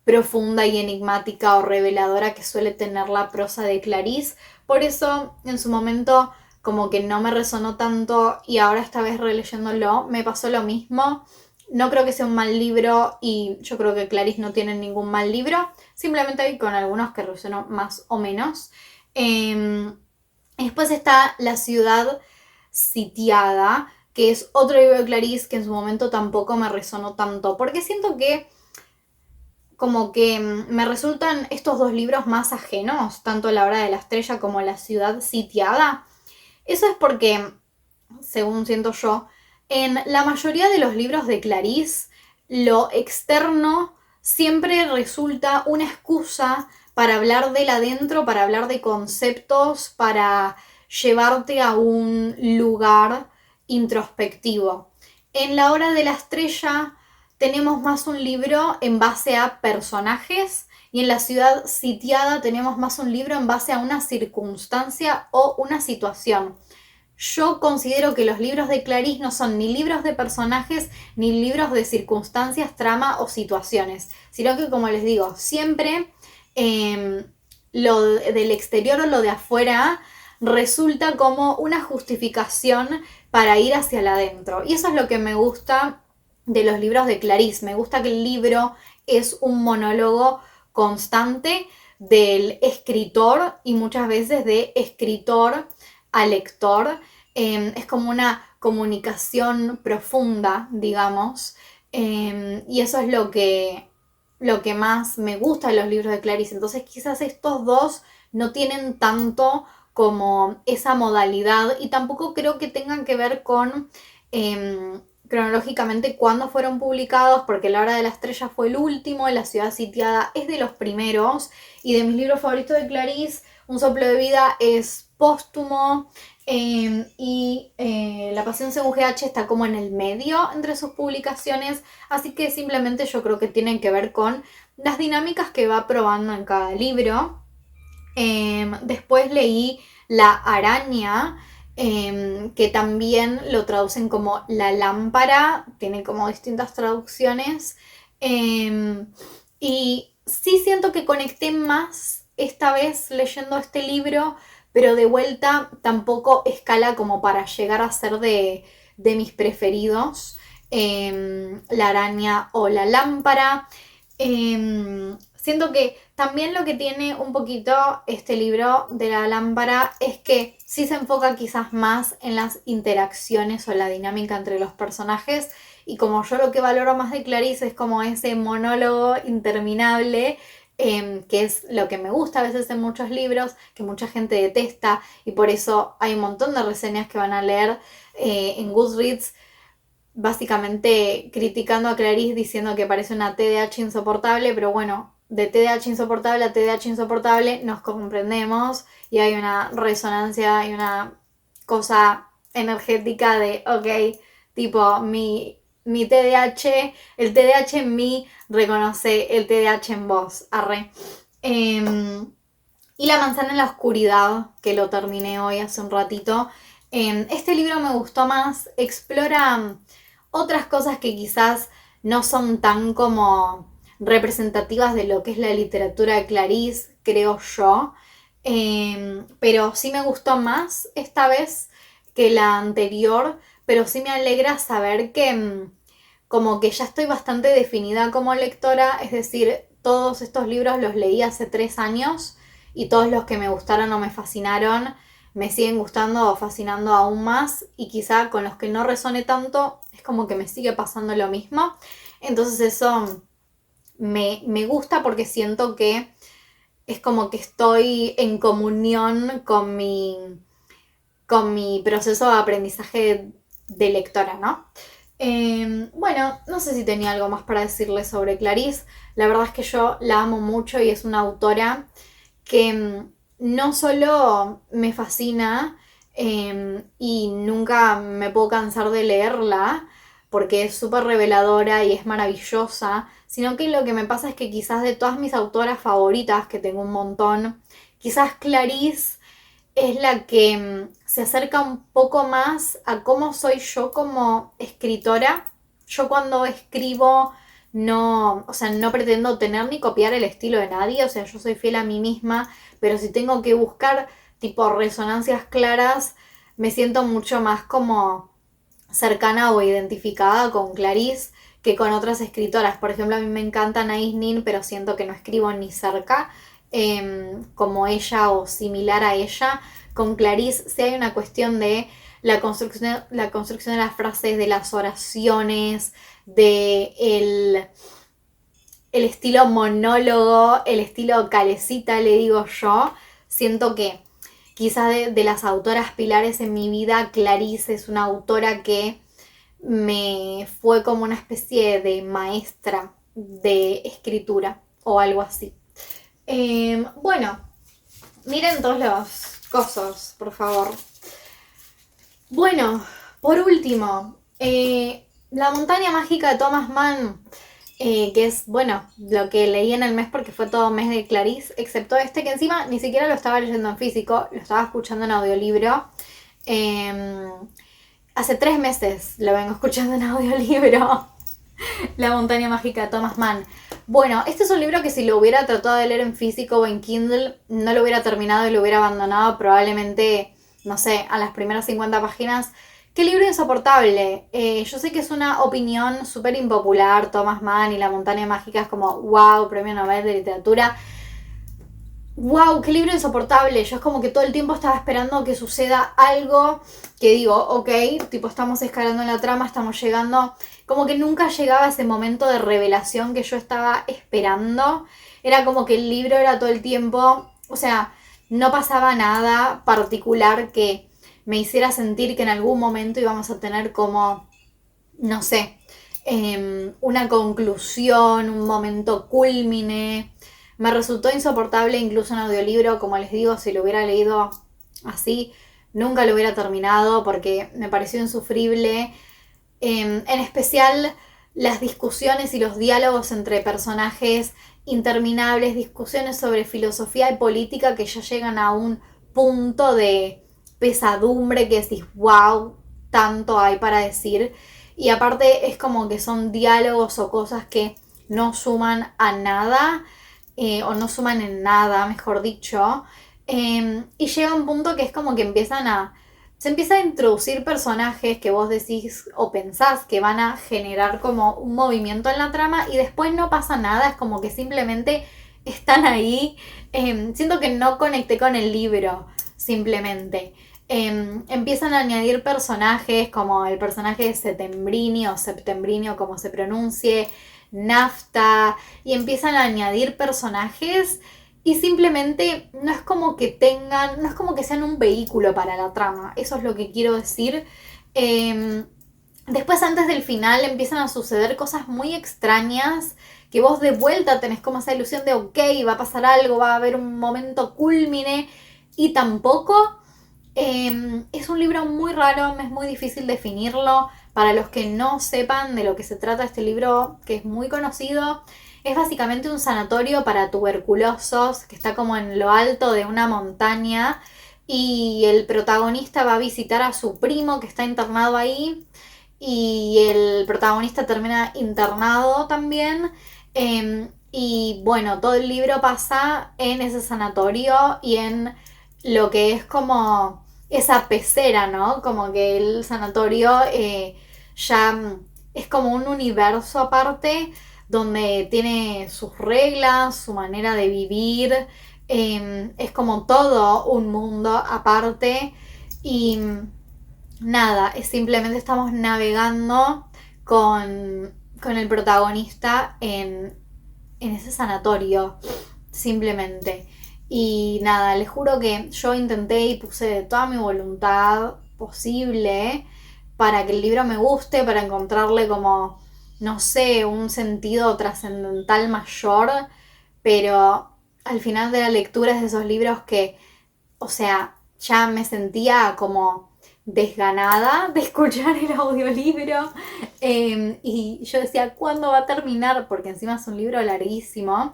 profunda y enigmática o reveladora que suele tener la prosa de Clarice. Por eso en su momento como que no me resonó tanto y ahora esta vez releyéndolo me pasó lo mismo. No creo que sea un mal libro y yo creo que Clarice no tiene ningún mal libro, simplemente hay con algunos que resonó más o menos. Después está La ciudad sitiada, que es otro libro de Clarice que en su momento tampoco me resonó tanto, porque siento que como que me resultan estos dos libros más ajenos, tanto La Hora de la Estrella como La ciudad sitiada. Eso es porque, según siento yo, en la mayoría de los libros de Clarice, lo externo siempre resulta una excusa para hablar del adentro, para hablar de conceptos, para llevarte a un lugar introspectivo. En La Hora de la Estrella tenemos más un libro en base a personajes y en La ciudad sitiada tenemos más un libro en base a una circunstancia o una situación. Yo considero que los libros de Clarice no son ni libros de personajes ni libros de circunstancias, trama o situaciones, sino que, como les digo, siempre lo del exterior o lo de afuera resulta como una justificación para ir hacia el adentro. Y eso es lo que me gusta de los libros de Clarice. Me gusta que el libro es un monólogo constante del escritor y muchas veces de escritor a lector. Es como una comunicación profunda, digamos. Y eso es lo que más me gusta de los libros de Clarice. Entonces quizás estos dos no tienen tanto como esa modalidad y tampoco creo que tengan que ver con cronológicamente cuándo fueron publicados, porque La Hora de la Estrella fue el último, La ciudad sitiada es de los primeros, y de mis libros favoritos de Clarice, Un soplo de vida es póstumo, y La pasión según GH está como en el medio entre sus publicaciones, así que simplemente yo creo que tienen que ver con las dinámicas que va probando en cada libro. Después leí La araña, que también lo traducen como La lámpara, tiene como distintas traducciones. Y sí siento que conecté más esta vez leyendo este libro, pero de vuelta tampoco escala como para llegar a ser de mis preferidos. La araña o La lámpara. Siento que también lo que tiene un poquito este libro de la lámpara es que sí se enfoca quizás más en las interacciones o la dinámica entre los personajes, y como yo lo que valoro más de Clarice es como ese monólogo interminable, que es lo que me gusta a veces en muchos libros, que mucha gente detesta, y por eso hay un montón de reseñas que van a leer en Goodreads, básicamente criticando a Clarice diciendo que parece una TDAH insoportable, pero bueno, de TDAH insoportable a TDAH insoportable nos comprendemos y hay una resonancia y una cosa energética de, ok, tipo, mi TDAH, el TDAH en mí reconoce el TDAH en vos, arre. Y La manzana en la oscuridad, que lo terminé hoy hace un ratito. Este libro me gustó más, explora otras cosas que quizás no son tan como representativas de lo que es la literatura de Clarice, creo yo. Pero sí me gustó más esta vez que la anterior, pero sí me alegra saber que como que ya estoy bastante definida como lectora, es decir, todos estos libros los leí hace 3 años y todos los que me gustaron o me fascinaron me siguen gustando o fascinando aún más, y quizá con los que no resone tanto es como que me sigue pasando lo mismo. Entonces eso me gusta porque siento que es como que estoy en comunión con mi proceso de aprendizaje de lectora, ¿no? Bueno, no sé si tenía algo más para decirles sobre Clarice. La verdad es que yo la amo mucho y es una autora que no solo me fascina y nunca me puedo cansar de leerla porque es súper reveladora y es maravillosa, sino que lo que me pasa es que quizás de todas mis autoras favoritas, que tengo un montón, quizás Clarice es la que se acerca un poco más a cómo soy yo como escritora. Yo cuando escribo no, o sea, no pretendo tener ni copiar el estilo de nadie, o sea, yo soy fiel a mí misma, pero si tengo que buscar tipo resonancias claras, me siento mucho más como cercana o identificada con Clarice que con otras escritoras. Por ejemplo, a mí me encanta Anaïs Nin, pero siento que no escribo ni cerca como ella o similar a ella. Con Clarice sí hay una cuestión de la construcción de las frases, de las oraciones, de el estilo monólogo, el estilo calecita, le digo yo. Siento que quizás de las autoras pilares en mi vida, Clarice es una autora que me fue como una especie de maestra de escritura o algo así. Bueno, miren todos los cosos, por favor. Bueno, por último, La montaña mágica de Thomas Mann, que es, bueno, lo que leí en el mes porque fue todo mes de Clarice, excepto este que encima ni siquiera lo estaba leyendo en físico, lo estaba escuchando en audiolibro. Hace 3 meses lo vengo escuchando en audiolibro. La montaña mágica de Thomas Mann. Bueno, este es un libro que si lo hubiera tratado de leer en físico o en Kindle, no lo hubiera terminado y lo hubiera abandonado probablemente, no sé, a las primeras 50 páginas. ¡Qué libro insoportable! Yo sé que es una opinión súper impopular, Thomas Mann y La montaña mágica es como, wow, premio Nobel de literatura. ¡Wow! ¡Qué libro insoportable! Yo es como que todo el tiempo estaba esperando que suceda algo que digo, ok, tipo estamos escalando en la trama, estamos llegando. Como que nunca llegaba ese momento de revelación que yo estaba esperando. Era como que el libro era todo el tiempo, o sea, no pasaba nada particular que me hiciera sentir que en algún momento íbamos a tener como, no sé, una conclusión, un momento culmine. Me resultó insoportable incluso en audiolibro, como les digo, si lo hubiera leído así, nunca lo hubiera terminado porque me pareció insufrible. En especial las discusiones y los diálogos entre personajes interminables, discusiones sobre filosofía y política que ya llegan a un punto de pesadumbre que decís, wow, tanto hay para decir. Y aparte es como que son diálogos o cosas que no suman a nada, o no suman en nada, mejor dicho. Y llega un punto que es como que se empieza a introducir personajes que vos decís o pensás que van a generar como un movimiento en la trama y después no pasa nada, es como que simplemente están ahí. Siento que no conecté con el libro, simplemente. Empiezan a añadir personajes como el personaje de Setembrini o Septembrini o como se pronuncie, Nafta, y empiezan a añadir personajes y simplemente no es como que tengan, no es como que sean un vehículo para la trama, eso es lo que quiero decir. Después, antes del final, empiezan a suceder cosas muy extrañas que vos de vuelta tenés como esa ilusión de ok, va a pasar algo, va a haber un momento cúlmine y tampoco. Es un libro muy raro, es muy difícil definirlo. Para los que no sepan de lo que se trata este libro, que es muy conocido, es básicamente un sanatorio para tuberculosos que está como en lo alto de una montaña y el protagonista va a visitar a su primo que está internado ahí y el protagonista termina internado también. Y bueno, todo el libro pasa en ese sanatorio y en lo que es como esa pecera, ¿no? Como que el sanatorio ya es como un universo aparte donde tiene sus reglas, su manera de vivir, es como todo un mundo aparte y nada, es simplemente estamos navegando con el protagonista en ese sanatorio, simplemente. Y nada, les juro que yo intenté y puse toda mi voluntad posible para que el libro me guste, para encontrarle como, no sé, un sentido trascendental mayor, pero al final de la lectura es de esos libros que, o sea, ya me sentía como desganada de escuchar el audiolibro y yo decía, ¿cuándo va a terminar? Porque encima es un libro larguísimo.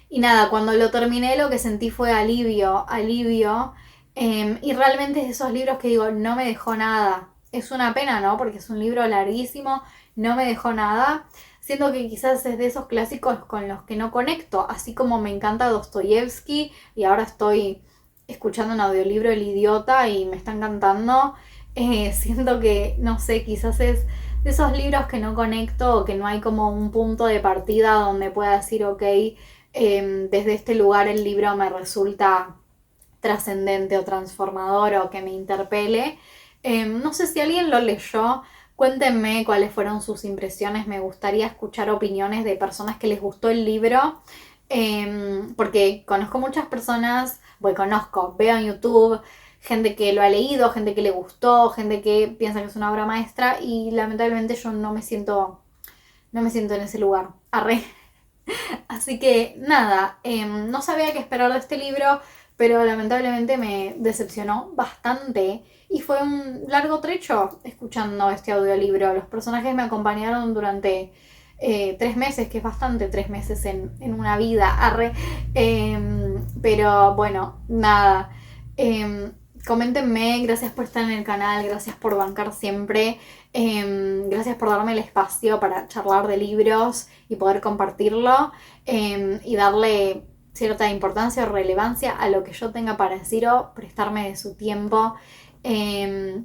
Y nada, cuando lo terminé lo que sentí fue alivio, alivio. Y realmente es de esos libros que digo, no me dejó nada. Es una pena, ¿no? Porque es un libro larguísimo, no me dejó nada. Siento que quizás es de esos clásicos con los que no conecto, así como me encanta Dostoyevsky y ahora estoy escuchando un audiolibro El Idiota y me está encantando. Siento que, no sé, quizás es de esos libros que no conecto o que no hay como un punto de partida donde pueda decir, ok, desde este lugar el libro me resulta trascendente o transformador o que me interpele. No sé si alguien lo leyó, cuéntenme cuáles fueron sus impresiones, me gustaría escuchar opiniones de personas que les gustó el libro, porque conozco muchas personas, veo en YouTube gente que lo ha leído, gente que le gustó, gente que piensa que es una obra maestra y lamentablemente yo no me siento en ese lugar. Arre. Así que nada, no sabía qué esperar de este libro, pero lamentablemente me decepcionó bastante y fue un largo trecho escuchando este audiolibro. Los personajes me acompañaron durante 3 meses, que es bastante 3 meses en una vida, arre. Pero bueno, nada. Coméntenme, gracias por estar en el canal, gracias por bancar siempre, gracias por darme el espacio para charlar de libros y poder compartirlo y darle cierta importancia o relevancia a lo que yo tenga para decir o prestarme de su tiempo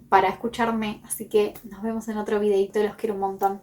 para escucharme. Así que nos vemos en otro videito, los quiero un montón.